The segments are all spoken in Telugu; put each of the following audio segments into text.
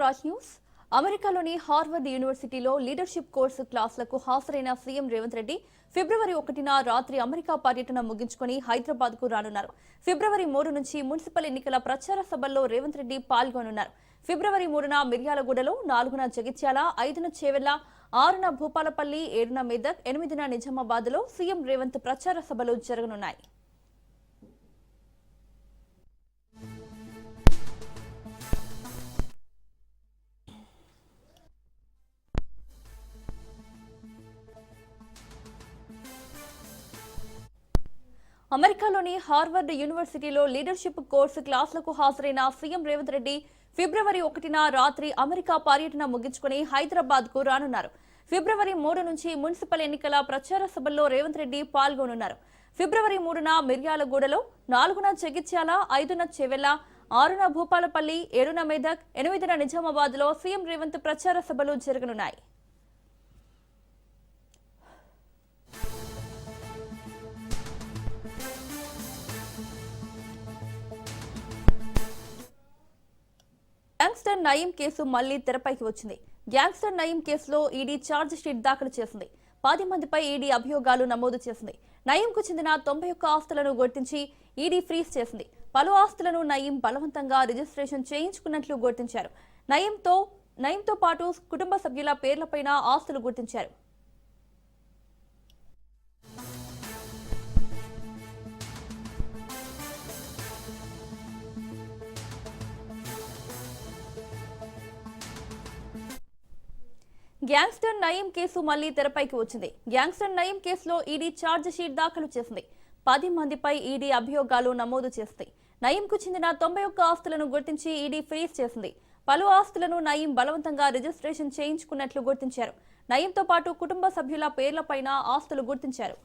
ప్రాజ్ న్యూస్. అమెరికాలోని హార్వర్డ్ యూనివర్సిటీలో లీడర్షిప్ కోర్సు క్లాసులకు హాజరైన సీఎం రేవంత్ రెడ్డి ఫిబ్రవరి 1న రాత్రి అమెరికా పర్యటన ముగించుకుని హైదరాబాద్కు రానున్నారు. ఫిబ్రవరి 3 నుంచి మున్సిపల్ ఎన్నికల ప్రచార సభల్లో రేవంత్ రెడ్డి పాల్గొనున్నారు. ఫిబ్రవరి 3న మిర్యాలగూడలో, 4న జగిత్యాల, 5న చేవెళ్ల, 6న భూపాలపల్లి, 7న మెదక్, 8న నిజామాబాద్లో సీఎం రేవంత్ ప్రచార సభలు జరగనున్నాయి. అమెరికాలోని హార్వర్డ్ యూనివర్సిటీలో లీడర్షిప్ కోర్సు క్లాసులకు హాజరైన సీఎం రేవంత్ రెడ్డి ఫిబ్రవరి 1న రాత్రి అమెరికా పర్యటన ముగించుకుని హైదరాబాద్కు రానున్నారు. ఫిబ్రవరి 3 నుంచి మున్సిపల్ ఎన్నికల ప్రచార సభల్లో రేవంత్ రెడ్డి పాల్గొనున్నారు. ఫిబ్రవరి 3న మిర్యాలగూడలో, 4న జగిత్యాల, 5న చేవెళ్ల, 6న భూపాలపల్లి, 7న మెదక్, 8న నిజామాబాద్లో సీఎం రేవంత్ ప్రచార సభలు జరగనున్నాయి. గ్యాంగ్స్టర్ నయీం కేసు మళ్లీ తెరపైకి వచ్చింది. గ్యాంగ్స్టర్ నయీం కేసులో ఈడీ ఛార్జ్ షీట్ దాఖలు చేసింది. 10 మందిపై ఈడీ అభియోగాలు నమోదు చేసింది. నయీంకు చెందిన 91 ఆస్తులను గుర్తించి ఈడీ ఫ్రీజ్ చేసింది. పలు ఆస్తులను నయీం బలవంతంగా రిజిస్ట్రేషన్ చేయించుకున్నట్లు గుర్తించారు. నయీంతో పాటు కుటుంబ సభ్యుల పేర్లపైన ఆస్తులు గుర్తించారు. గ్యాంగ్స్టర్ నయీం కేసు మళ్లీ తెరపైకి వచ్చింది. గ్యాంగ్స్టర్ నయీం కేసులో ఈడీ ఛార్జ్ షీట్ దాఖలు చేసింది. 10 మందిపై ఈడీ అభియోగాలు నమోదు చేసింది. నయీంకు చెందిన 91 ఆస్తులను గుర్తించి ఈడీ ఫ్రీజ్ చేసింది. పలు ఆస్తులను నయీం బలవంతంగా రిజిస్ట్రేషన్ చేయించుకున్నట్లు గుర్తించారు. నయీంతో పాటు కుటుంబ సభ్యుల పేర్లపైన ఆస్తులు గుర్తించారు.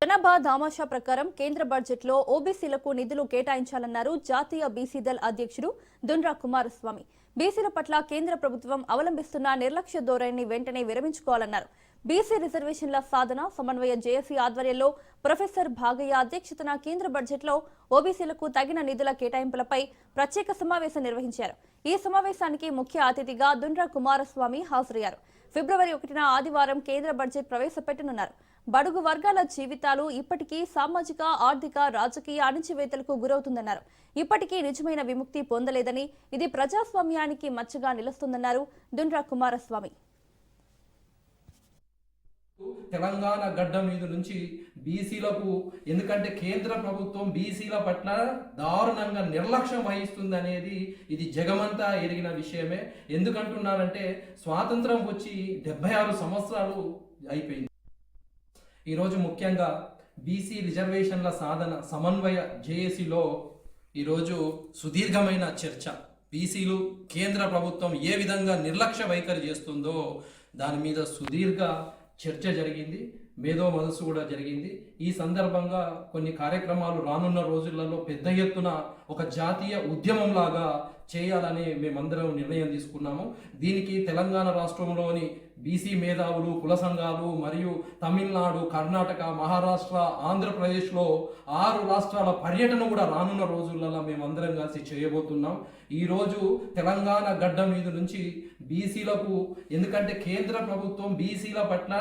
జనాభా దామాషా ప్రకారం కేంద్ర బడ్జెట్లో ఓబీసీలకు నిధులు కేటాయించాలన్నారు జాతీయ బీసీ దళ్ అధ్యక్షుడు దుండ్రా కుమారస్వామి. బీసీల పట్ల కేంద్ర ప్రభుత్వం అవలంబిస్తున్న నిర్లక్ష్య ధోరణిని వెంటనే విరమించుకోవాలన్నారు. బీసీ రిజర్వేషన్ల సాధన సమన్వయ జేఏసీ ఆధ్వర్యంలో ప్రొఫెసర్ భాగయ్య అధ్యక్షతన కేంద్ర బడ్జెట్లో ఓబీసీలకు తగిన నిధుల కేటాయింపులపై ప్రత్యేక సమావేశం నిర్వహించారు. ఈ సమావేశానికి ముఖ్య అతిథిగా దుండ్రా కుమారస్వామి హాజరయ్యారు. ఫిబ్రవరి 1న ఆదివారం కేంద్ర బడ్జెట్ ప్రవేశపెట్టనున్నారు. బడుగు వర్గాల జీవితాలు ఇప్పటికీ సామాజిక, ఆర్థిక, రాజకీయ అణచివేతలకు గురవుతుందన్నారు. ఇప్పటికీ నిజమైన విముక్తి పొందలేదని, ఇది ప్రజాస్వామ్యానికి మచ్చగా నిలుస్తుందన్నారు దుండ్రా కుమారస్వామి. తెలంగాణ గడ్డ మీద నుంచి బీసీలకు, ఎందుకంటే కేంద్ర ప్రభుత్వం బీసీల పట్ల దారుణంగా నిర్లక్ష్యం వహిస్తుంది అనేది ఇది జగమంతా ఎరిగిన విషయమే. ఎందుకంటున్నారంటే స్వాతంత్రం వచ్చి 76 సంవత్సరాలు అయిపోయింది. ఈరోజు ముఖ్యంగా బీసీ రిజర్వేషన్ల సాధన సమన్వయ జేఏసీలో ఈరోజు సుదీర్ఘమైన చర్చ. బీసీలు కేంద్ర ప్రభుత్వం ఏ విధంగా నిర్లక్ష్య వైఖరి చేస్తుందో దాని మీద సుదీర్ఘ చర్చ జరిగింది. మేధో మనసు కూడా జరిగింది. ఈ సందర్భంగా కొన్ని కార్యక్రమాలు రానున్న రోజులలో పెద్ద ఎత్తున ఒక జాతీయ ఉద్యమం లాగా చేయాలని మేమందరం నిర్ణయం తీసుకున్నాము. దీనికి తెలంగాణ రాష్ట్రంలోని బీసీ మేధావులు, కుల సంఘాలు మరియు తమిళనాడు, కర్ణాటక, మహారాష్ట్ర, ఆంధ్రప్రదేశ్లో 6 రాష్ట్రాల పర్యటన కూడా రానున్న రోజులలో మేమందరం కలిసి చేయబోతున్నాం. ఈరోజు తెలంగాణ గడ్డ మీద నుంచి బీసీలకు, ఎందుకంటే కేంద్ర ప్రభుత్వం బీసీల పట్ల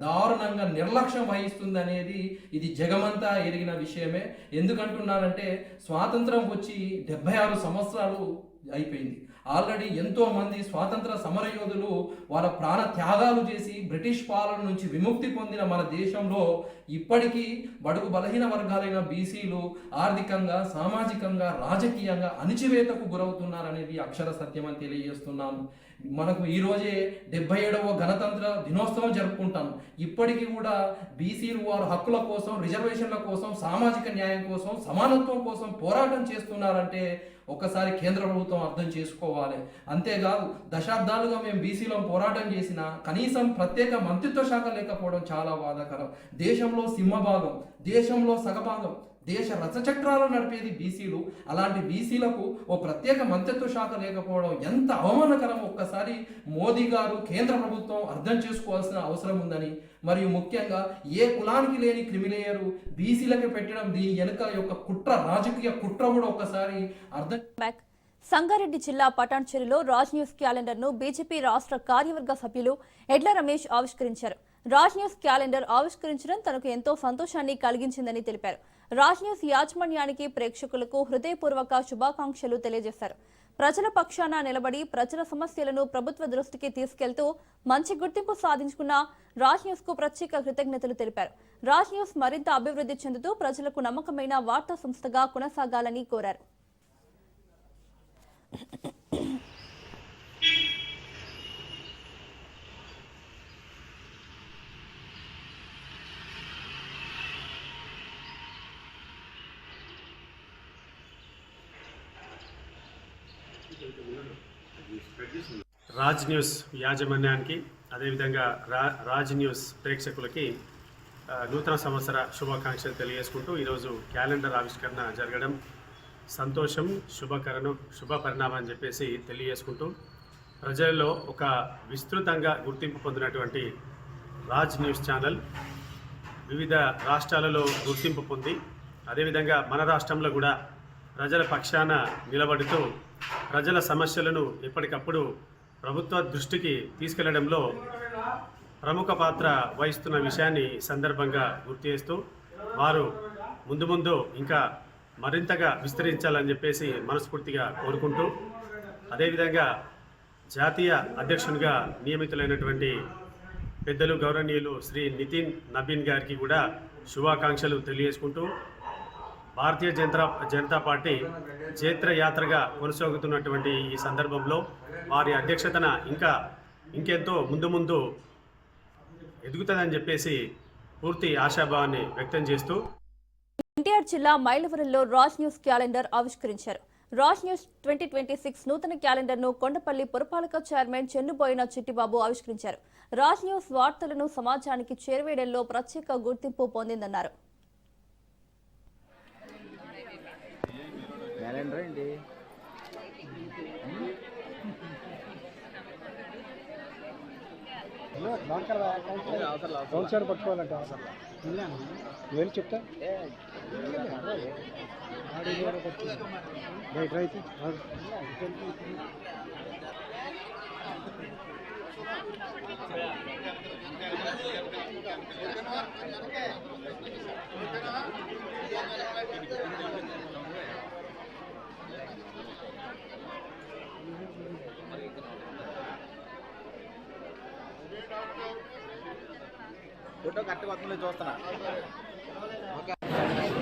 దారుణంగా నిర్లక్ష్యం వహిస్తుంది అనేది ఇది జగమంతా ఎరిగిన విషయమే. ఎందుకంటున్నారంటే స్వాతంత్రం వచ్చి 76 సంవత్సరాలు అయిపోయింది. ఆల్రెడీ ఎంతో మంది స్వాతంత్ర సమరయోధులు వాళ్ళ ప్రాణ త్యాగాలు చేసి బ్రిటిష్ పాలన నుంచి విముక్తి పొందిన మన దేశంలో ఇప్పటికీ బడుగు బలహీన వర్గాలైన బీసీలు ఆర్థికంగా, సామాజికంగా, రాజకీయంగా అణచివేతకు గురవుతున్నారనేది అక్షర సత్యం అని తెలియజేస్తున్నాను. మనకు ఈరోజే 77వ గణతంత్ర దినోత్సవం జరుపుకుంటాం. ఇప్పటికీ కూడా బీసీలు వారు హక్కుల కోసం, రిజర్వేషన్ల కోసం, సామాజిక న్యాయం కోసం, సమానత్వం కోసం పోరాటం చేస్తున్నారంటే ఒకసారి కేంద్ర ప్రభుత్వం అర్థం చేసుకోవాలి. అంతేకాదు దశాబ్దాలుగా మేము బీసీలో పోరాటం చేసినా కనీసం ప్రత్యేక మంత్రిత్వ శాఖ లేకపోవడం చాలా బాధాకరం. దేశంలో సింహభాగం, దేశంలో సగభాగం దేశ రథచక్రాలు నడిపేది బీసీలు. అలాంటి బీసీలకు ఓ ప్రత్యేక మంత్రిత్వ శాఖ లేకపోవడం ఎంత అవమానకరం. ఒక్కసారి మోదీ గారు, కేంద్ర ప్రభుత్వం అర్థం చేసుకోవాల్సిన అవసరం ఉందని, మరియు ముఖ్యంగా ఏ కులానికి లేని క్రిమిలేయరు బీసీలకి పెట్టడం, దీని వెనుక యొక్క కుట్ర, రాజకీయ కుట్ర కూడా ఒక్కసారి అర్థం. సంగారెడ్డి జిల్లా పటాన్చెరులో రాజ్ న్యూస్ క్యాలెండర్ ను బీజేపీ రాష్ట్ర కార్యవర్గ సభ్యులు ఎడ్ల రమేష్ ఆవిష్కరించారు. రాజ్ న్యూస్ క్యాలెండర్ ఆవిష్కరించడం తనకు ఎంతో సంతోషాన్ని కలిగించిందని తెలిపారు. రాజ్ న్యూస్ యాజమాన్యానికి, ప్రేక్షకులకు హృదయపూర్వక శుభాకాంక్షలు తెలియజేశారు. ప్రజల పక్షాన నిలబడి ప్రజల సమస్యలను ప్రభుత్వ దృష్టికి తీసుకెళ్తూ మంచి గుర్తింపు సాధించుకున్న రాజ్ న్యూస్ కు ప్రత్యేక కృతజ్ఞతలు తెలిపారు. రాజ్ న్యూస్ మరింత అభివృద్ధి చెందుతూ ప్రజలకు నమ్మకమైన వార్తా సంస్థగా కొనసాగాలని కోరారు. రాజ్ న్యూస్ యాజమాన్యానికి, అదేవిధంగా రాజ్ న్యూస్ ప్రేక్షకులకి నూతన సంవత్సర శుభాకాంక్షలు తెలియజేసుకుంటూ ఈరోజు క్యాలెండర్ ఆవిష్కరణ జరగడం సంతోషం, శుభ పరిణామం అని చెప్పేసి తెలియజేసుకుంటూ, ప్రజల్లో ఒక విస్తృతంగా గుర్తింపు పొందినటువంటి రాజ్ న్యూస్ ఛానల్ వివిధ రాష్ట్రాలలో గుర్తింపు పొంది, అదేవిధంగా మన రాష్ట్రంలో కూడా ప్రజల పక్షాన నిలబడుతూ ప్రజల సమస్యలను ఎప్పటికప్పుడు ప్రభుత్వ దృష్టికి తీసుకెళ్లడంలో ప్రముఖ పాత్ర వహిస్తున్న విషయాన్ని సందర్భంగా గుర్తు చేస్తూ, వారు ముందు ఇంకా మరింతగా విస్తరించాలని చెప్పేసి మనస్ఫూర్తిగా కోరుకుంటూ, అదేవిధంగా జాతీయ అధ్యక్షునిగా నియమితులైనటువంటి పెద్దలు గౌరవనీయులు శ్రీ నితిన్ నబీన్ గారికి కూడా శుభాకాంక్షలు తెలియజేసుకుంటూ, భారతీయ జనతా పార్టీ జైత్రయాత్రగా కొనసాగుతున్నటువంటి ఈ సందర్భంలో వారి అధ్యక్షతన ఇంకెంతో ముందు ఎదుగుతుందని చెప్పేసి పూర్తి ఆశాభావాన్ని వ్యక్తం చేస్తూ ఎన్టీఆర్ జిల్లా మైలవరంలో రాజ్ న్యూస్ క్యాలెండర్ ఆవిష్కరించారు. రాజ్ న్యూస్ 2026 నూతన క్యాలెండర్ ను కొండపల్లి పురపాలక చైర్మన్ చెన్నుబోయిన చిట్టిబాబు ఆవిష్కరించారు. రాజ్ న్యూస్ వార్తలను సమాజానికి చేరువేయడంలో ప్రత్యేక గుర్తింపు పొందిందన్నారు. కౌన్సిలర్ పట్టుకోవాలంటే నేను చెప్తా రైట్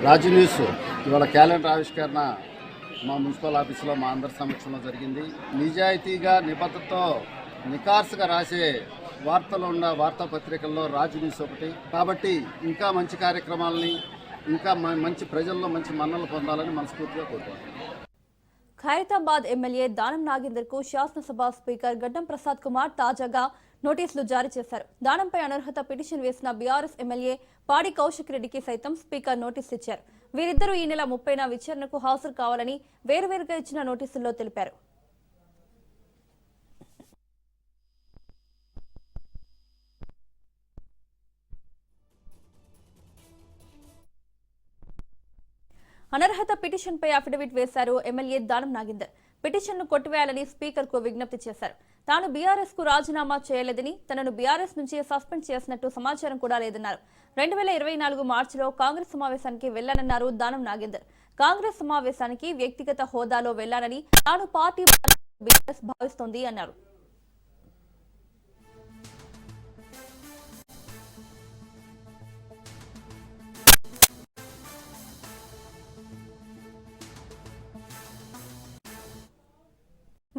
రాజ్ న్యూస్ ఇవాళ క్యాలెండర్ ఆవిష్కరణ మా మున్సిపల్ ఆఫీసులో మా అందరి సమక్షంలో జరిగింది. నిజాయితీగా, నిబద్ధతతో, నికార్సుగా రాసే వార్తలు ఉన్న వార్తాపత్రికల్లో రాజ్ న్యూస్ ఒకటి. కాబట్టి ఇంకా మంచి కార్యక్రమాలని, ఇంకా మంచి ప్రజల్లో మంచి మన్నలు పొందాలని మనస్ఫూర్తిగా కోరుకుంటున్నాను. ఖైరతాబాద్ ఎమ్మెల్యే దానం నాగేందర్ కు శాసనసభ స్పీకర్ గడ్డం ప్రసాద్ కుమార్ తాజాగా నోటీసులు జారీ చేశారు. దానంపై అనర్హత పిటిషన్ వేసిన బీఆర్ఎస్ ఎమ్మెల్యే పాడి కౌశిక్ రెడ్డికి సైతం స్పీకర్ నోటీసులు ఇచ్చారు. వీరిద్దరూ ఈ నెల 30న విచారణకు హాజరు కావాలని వేరువేరుగా ఇచ్చిన నోటీసుల్లో తెలిపారు. అనర్హత పిటిషన్పై అఫిడవిట్ వేశారు ఎమ్మెల్యే దానం నాగేందర్. పిటిషన్ను కొట్టివేయాలని స్పీకర్కు విజ్ఞప్తి చేశారు. తాను బీఆర్ఎస్ కు రాజీనామా చేయలేదని, తనను బీఆర్ఎస్ నుంచి సస్పెండ్ చేసినట్టు సమాచారం కూడా లేదన్నారు. 2024 మార్చిలో కాంగ్రెస్ సమావేశానికి వెళ్లానన్నారు దానం నాగేందర్. కాంగ్రెస్ సమావేశానికి వ్యక్తిగత హోదాలో వెళ్లానని తాను పార్టీ బీఆర్ఎస్ భావిస్తోంది అన్నారు.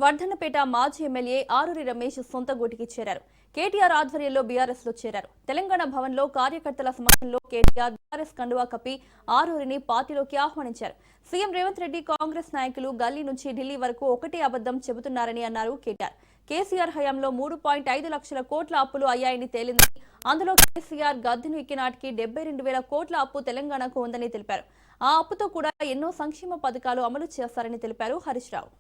వర్ధన్నపేట మాజీ ఎమ్మెల్యే ఆరూరి రమేష్ సొంత గూటికి చేరారు. కేటీఆర్ ఆధ్వర్యంలో బీఆర్ఎస్ లో చేరారు. తెలంగాణ భవన్ లో కార్యకర్తల సమక్షంలో కేటీఆర్ బీఆర్ఎస్ కండువా కప్పి ఆరూరిని పార్టీలోకి ఆహ్వానించారు. సీఎం రేవంత్ రెడ్డి, కాంగ్రెస్ నాయకులు గల్లీ నుంచి ఢిల్లీ వరకు ఒకటే అబద్ధం చెబుతున్నారని అన్నారు కేటీఆర్. కేసీఆర్ హయాంలో 3.5 లక్షల కోట్ల అప్పులు అయ్యాయని తేలిందని, అందులో కేసీఆర్ గద్దెను ఎక్కి నాటికి 72,000 కోట్ల అప్పు తెలంగాణకు ఉందని తెలిపారు. ఆ అప్పుతో కూడా ఎన్నో సంక్షేమ పథకాలు అమలు చేస్తారని తెలిపారు హరీష్ రావు.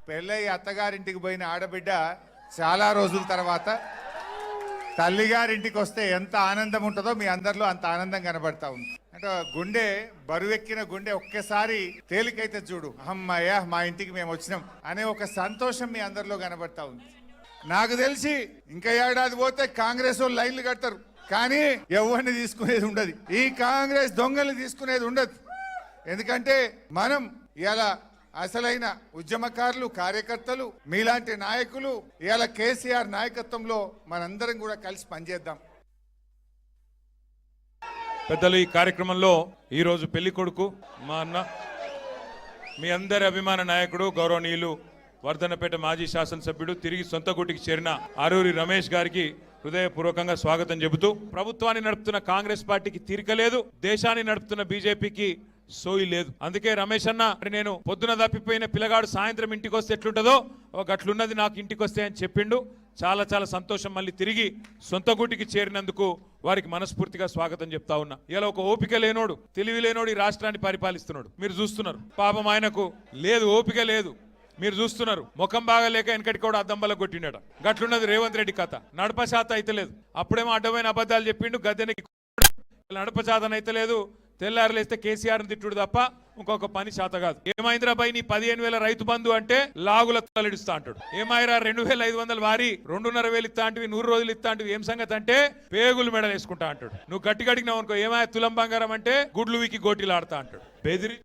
పెళ్ళై అత్తగారింటికి పోయిన ఆడబిడ్డ చాలా రోజుల తర్వాత తల్లిగారింటికి వస్తే ఎంత ఆనందం ఉంటుందో మీ అందరిలో అంత ఆనందం కనబడతా ఉంది. అంటే గుండె బరువెక్కిన గుండె ఒక్కసారి తేలికైతే చూడు, అమ్మయ్య మా ఇంటికి మేము వచ్చినాం అనే ఒక సంతోషం మీ అందరిలో కనబడతా ఉంది. నాకు తెలిసి ఇంకా ఏడాది పోతే కాంగ్రెస్ వాళ్ళు లైన్లు కడతారు, కానీ ఎవరిని తీసుకునేది ఉండదు. ఈ కాంగ్రెస్ దొంగల్ని తీసుకునేది ఉండదు. ఎందుకంటే మనం ఇలా అసలైన ఉద్యమకారులు, కార్యకర్తలు, మీలాంటి నాయకులు ఇవాళ కేసీఆర్ నాయకత్వంలో మనందరం కూడా కలిసి పనిచేద్దాం. పెద్దలు, ఈ కార్యక్రమంలో ఈరోజు పెళ్లి కొడుకు మా అన్న, మీ అందరి అభిమాన నాయకుడు, గౌరవనీయులు వర్ధన్నపేట మాజీ శాసనసభ్యుడు, తిరిగి సొంత గుటికి చేరిన ఆరూరి రమేష్ గారికి హృదయపూర్వకంగా స్వాగతం చెబుతూ, ప్రభుత్వాన్ని నడుపుతున్న కాంగ్రెస్ పార్టీకి తీరిక లేదు, దేశాన్ని నడుపుతున్న బీజేపీకి సోయి లేదు. అందుకే రమేష్ అన్న, నేను పొద్దున తప్పిపోయిన పిల్లగాడు సాయంత్రం ఇంటికి వస్తే ఎట్లుంటుందో ఒక గట్లున్నది నాకు ఇంటికి వస్తే అని చెప్పిండు. చాలా చాలా సంతోషం. మళ్ళీ తిరిగి సొంత గుటికి చేరినందుకు వారికి మనస్ఫూర్తిగా స్వాగతం చెప్తా ఉన్నా. ఇలా ఒక ఓపిక లేనోడు, తెలివి లేనోడు ఈ రాష్ట్రాన్ని పరిపాలిస్తున్నాడు. మీరు చూస్తున్నారు, పాపం ఆయనకు లేదు, ఓపిక లేదు. మీరు చూస్తున్నారు, ముఖం బాగాలేక వెనకటి కూడా అద్దంబల కొట్టిండట. గట్లున్నది రేవంత్ రెడ్డి కథ. నడపశాత అయితే లేదు. అప్పుడేమో అడ్డమైన అబద్ధాలు చెప్పిండు, గద్దెనకి నడపశాతం అయితే లేదు. తెల్లారులేస్తే కేసీఆర్ని తిట్టుడు తప్ప ఇంకొక పని శాత కాదు. ఏమైందిరా బై నీ 15,000 రైతు బంధు అంటే లాగుల తలడిస్తా అంటాడు. ఏమైరా 2,500 వారి 2,500 ఇస్తా అంటివి, 100 రోజులు ఇస్తా అంటివి, ఏం సంగతి అంటే పేగులు మెడలు వేసుకుంటా అంటాడు. నువ్వు గట్టి గడిగినావు అనుకో, ఏమై తులం బంగారం అంటే గుడ్లు వీకి గోటీలు ఆడతా అంటాడు. బెదిరి.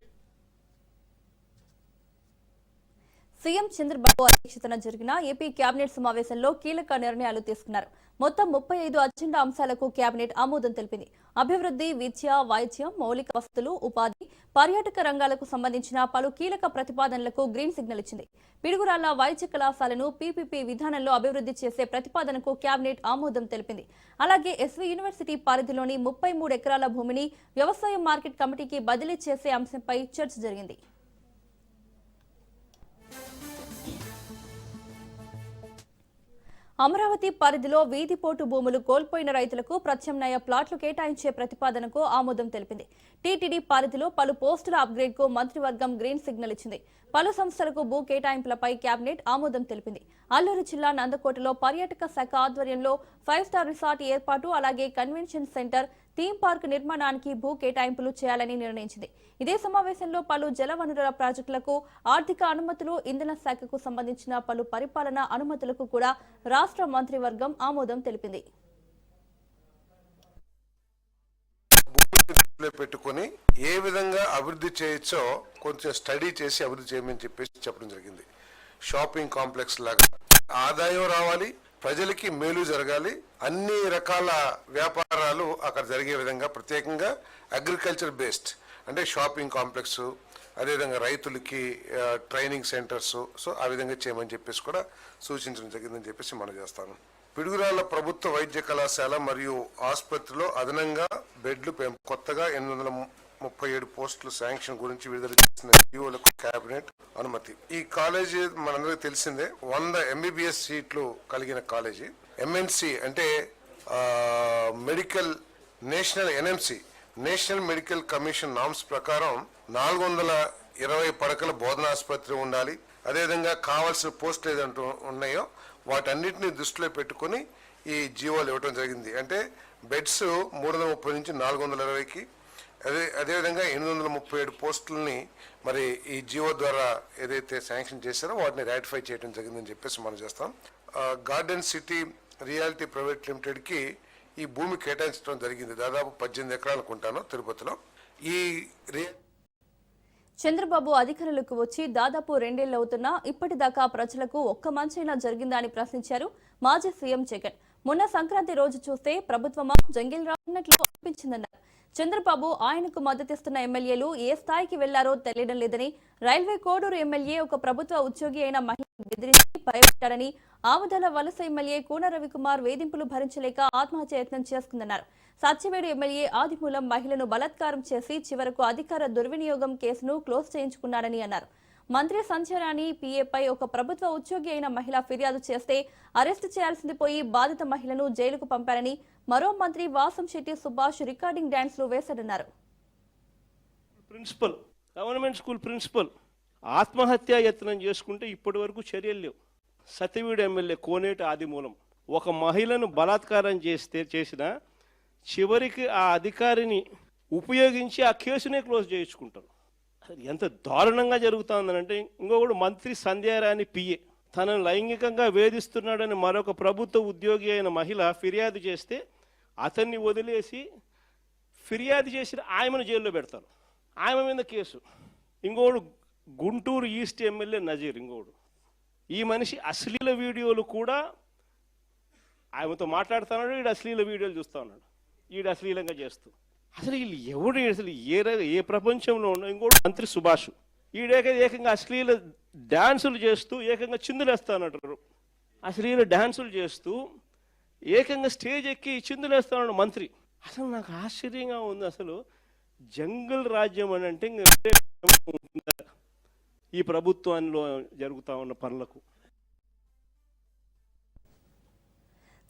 సీఎం చంద్రబాబు అధ్యక్షతన జరిగిన ఏపీ కేబినెట్ సమావేశంలో కీలక నిర్ణయాలు తీసుకున్నారు. మొత్తం 35 అజెండా అంశాలకు కేబినెట్ ఆమోదం తెలిపింది. అభివృద్ధి, విద్య, వైద్యం, మౌలిక వసతులు, ఉపాధి, పర్యాటక రంగాలకు సంబంధించిన పలు కీలక ప్రతిపాదనలకు గ్రీన్ సిగ్నల్ ఇచ్చింది. పిడుగురాళ్ల వైద్య కళాశాలను పీపీపీ విధానంలో అభివృద్ధి చేసే ప్రతిపాదనకు కేబినెట్ ఆమోదం తెలిపింది. అలాగే ఎస్వీ యూనివర్సిటీ పరిధిలోని 33 ఎకరాల భూమిని వ్యవసాయ మార్కెట్ కమిటీకి బదిలీ చేసే అంశంపై చర్చ జరిగింది. అమరావతి పరిధిలో వీధిపోటు భూములు కోల్పోయిన రైతులకు ప్రత్యామ్నాయ ప్లాట్లు కేటాయించే ప్రతిపాదనకు ఆమోదం తెలిపింది. టీటీడీ పరిధిలో పలు పోస్టుల అప్గ్రేడ్కు మంత్రివర్గం గ్రీన్ సిగ్నల్ ఇచ్చింది. పలు సంస్థలకు భూ కేటాయింపులపై కేబినెట్ ఆమోదం తెలిపింది. అల్లూరు జిల్లా నందకోటలో పర్యాటక శాఖ ఆధ్వర్యంలో 5 స్టార్ రిసార్ట్ ఏర్పాటు, అలాగే కన్వెన్షన్ సెంటర్, థీమ్ పార్క్ నిర్మాణానికి భూ కేటాయింపులు చేయాలని నిర్ణయించింది. ఇదే సమావేశంలో పలు జలవనరుల ప్రాజెక్టులకు ఆర్థిక అనుమతులు, ఇంధన శాఖకు సంబంధించిన పలు పరిపాలనా అనుమతులకు కూడా రాష్ట్ర మంత్రివర్గం ఆమోదం తెలిపింది. పెట్టుకొని ఏ విధంగా అభివృద్ధి చేయొచ్చో కొంచెం స్టడీ చేసి అభివృద్ధి చేయమని చెప్పేసి చెప్పడం జరిగింది. షాపింగ్ కాంప్లెక్స్ లాగా ఆదాయం రావాలి, ప్రజలకి మేలు జరగాలి, అన్ని రకాల వ్యాపారాలు అక్కడ జరిగే విధంగా ప్రత్యేకంగా అగ్రికల్చర్ బేస్డ్ అంటే షాపింగ్ కాంప్లెక్స్, అదేవిధంగా రైతులకి ట్రైనింగ్ సెంటర్స్, సో ఆ విధంగా చేయమని చెప్పేసి కూడా సూచించడం జరిగిందని చెప్పేసి మనం చేస్తాను. పిడుగురాళ్ల ప్రభుత్వ వైద్య కళాశాల మరియు ఆసుపత్రిలో అదనంగా బెడ్లు కొత్తగా 837 పోస్టుల శాంక్షన్ గురించి విడుదల చేసిన జీవోలకు కేబినెట్ అనుమతి. ఈ కాలేజీ మనందరికీ తెలిసిందే, 100 MBBS సీట్లు కలిగిన కాలేజీ. MNC అంటే medical national NMC national medical commission norms ప్రకారం 420 పడకల బోధనాసుపత్రి ఉండాలి. అదేవిధంగా కావాల్సిన పోస్టులు ఏదంటూ ఉన్నాయో వాటన్నిటిని దృష్టిలో పెట్టుకుని ఈ జీవోలు ఇవ్వడం జరిగింది. అంటే బెడ్స్ 330 నుంచి 420కి, అదేవిధంగా 837 పోస్టులని మరి ఈ జీవో ద్వారా ఏదైతే శాంక్షన్ చేశారో వాటిని రాటిఫై చేయడం జరిగిందని చెప్పేసి మనం చేస్తాం. గార్డెన్ సిటీ రియాలిటీ ప్రైవేట్ లిమిటెడ్కి ఈ భూమి కేటాయించడం జరిగింది. దాదాపు 18 ఎకరాలు అనుకుంటాను తిరుపతిలో. ఈ చంద్రబాబు అధికారులకు వచ్చి దాదాపు 2 ఏళ్లు అవుతున్నా ఇప్పటిదాకా ప్రజలకు ఒక్క మంచైనా జరిగిందా అని ప్రశ్నించారు మాజీ సీఎం జగన్. మొన్న సంక్రాంతి రోజు చూస్తే ప్రభుత్వమా జంగిల్ రాన్నట్లు అనిపించిందన్నారు. చంద్రబాబు ఆయనకు మద్దతిస్తున్న ఎమ్మెల్యేలు ఏ స్థాయికి వెళ్లారో తెలియడం లేదని, రైల్వే కోడూరు ఎమ్మెల్యే ఒక ప్రభుత్వ ఉద్యోగి అయిన మహిళ బెదిరించి భయపెట్టారని ఆమదాల వలస ఎమ్మెల్యే కూన రవికుమార్ వేధింపులు భరించలేక ఆత్మహత్య యత్నం చేసుకుందన్నారు. సత్యవేడు ఎమ్మెల్యే ఆదిమూలం మహిళను బలాత్కారం చేసి చివరకు అధికార దుర్వినియోగం కేసును క్లోజ్ చేయించుకున్నారని అన్నారు. మంత్రి సంధ్యారాణి పిఏపై ఒక ప్రభుత్వ ఉద్యోగి అయిన మహిళ ఫిర్యాదు చేస్తే అరెస్టు చేయాల్సింది పోయి బాధిత మహిళను జైలుకు పంపారని, మరో మంత్రి వాసంశెట్టి సుభాష్ రికార్డింగ్ డాన్స్లు వేశారన్నారు. ప్రిన్సిపల్ గవర్నమెంట్ స్కూల్ ప్రిన్సిపల్ ఆత్మహత్యా యత్నం చేసుకుంటే ఇప్పటి వరకు చర్యలు లేవు. సత్యవీడు ఎమ్మెల్యే కోనేటి ఆదిమూలం ఒక మహిళను బలాత్కారం చేసిన చివరికి ఆ అధికారిని ఉపయోగించి ఆ కేసునే క్లోజ్ చేయించుకుంటారు. ఎంత దారుణంగా జరుగుతుందనంటే, ఇంకొకడు మంత్రి సంధ్యారాణి పిఏ తనను లైంగికంగా వేధిస్తున్నాడని మరొక ప్రభుత్వ ఉద్యోగి అయిన మహిళ ఫిర్యాదు చేస్తే అతన్ని వదిలేసి ఫిర్యాదు చేసిన ఆయమను జైల్లో పెడతారు. ఆయమ మీద కేసు. ఇంకోడు గుంటూరు ఈస్ట్ ఎమ్మెల్యే నజీర్, ఇంకోడు ఈ మనిషి అశ్లీల వీడియోలు కూడా ఆయనతో మాట్లాడుతున్నాడు, ఈడు అశ్లీల వీడియోలు చూస్తూ ఉన్నాడు, ఈడు అశ్లీలంగా చేస్తూ. అసలు వీళ్ళు ఎవడు అసలు ఏ ప్రపంచంలో ఉన్న. ఇంకోటి మంత్రి సుభాష్, ఏకంగా అశ్లీల డ్యాన్సులు చేస్తూ ఏకంగా చిందులేస్తానంటారు. అశ్లీల డ్యాన్సులు చేస్తూ ఏకంగా స్టేజ్ ఎక్కి చిందులేస్తాడు మంత్రి. అసలు నాకు ఆశ్చర్యంగా ఉంది. అసలు జంగల్ రాజ్యం అని అంటే ఈ ప్రభుత్వంలో జరుగుతూ ఉన్న పనులకు.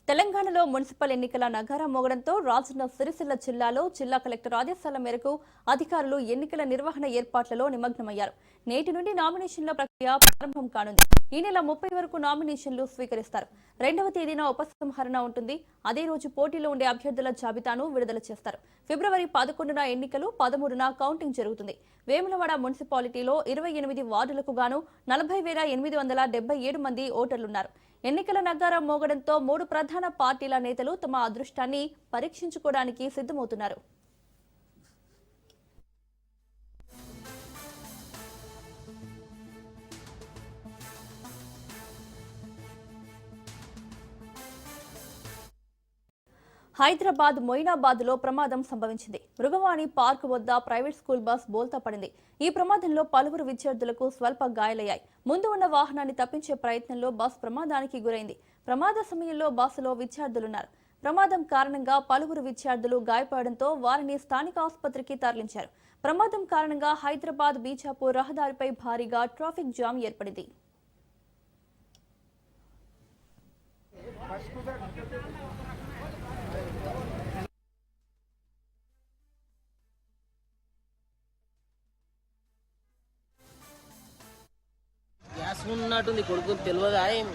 తెలంగాణలో మున్సిపల్ ఎన్నికల నగారా మోగడంతో రాజన్న సిరిసిల్ల జిల్లాలో జిల్లా కలెక్టర్ ఆదేశాల మేరకు అధికారులు ఎన్నికల నిర్వహణ ఏర్పాట్లలో నిమగ్నమయ్యారు. నేటి నుండి నామినేషన్ల ప్రక్రియ ప్రారంభం కానుంది. ఈ నెల 30 వరకు నామినేషన్లు స్వీకరిస్తారు. 2వ తేదీన ఉపసంహరణ ఉంటుంది. అదే రోజు పోటీలో ఉండే అభ్యర్థుల జాబితాను విడుదల చేస్తారు. ఫిబ్రవరి 11న ఎన్నికలు, 13న కౌంటింగ్ జరుగుతుంది. వేములవాడ మున్సిపాలిటీలో 28 వార్డులకు గాను 40,877 మంది ఓటర్లున్నారు. ఎన్నికల నగారా మోగడంతో 3 ప్రధాన పార్టీల నేతలు తమ అదృష్టాన్ని పరీక్షించుకోవడానికి సిద్ధమవుతున్నారు. హైదరాబాద్ మొయినాబాద్ లో ప్రమాదం సంభవించింది. మృగవాణి పార్క్ వద్ద ప్రైవేట్ స్కూల్ బస్ బోల్తా పడింది. ఈ ప్రమాదంలో పలువురు విద్యార్థులకు స్వల్ప గాయాలయ్యాయి. ముందు ఉన్న వాహనాన్ని తప్పించే ప్రయత్నంలో బస్ ప్రమాదానికి గురైంది. ప్రమాద సమయంలో బస్సులో విద్యార్థులున్నారు. ప్రమాదం కారణంగా పలువురు విద్యార్థులు గాయపడడంతో వారిని స్థానిక ఆసుపత్రికి తరలించారు. ప్రమాదం కారణంగా హైదరాబాద్ బీజాపూర్ రహదారిపై భారీగా ట్రాఫిక్ జామ్ ఏర్పడింది. గ్యాస్ ఉన్నట్టుంది, కొడుకు తెలియదా ఏమి.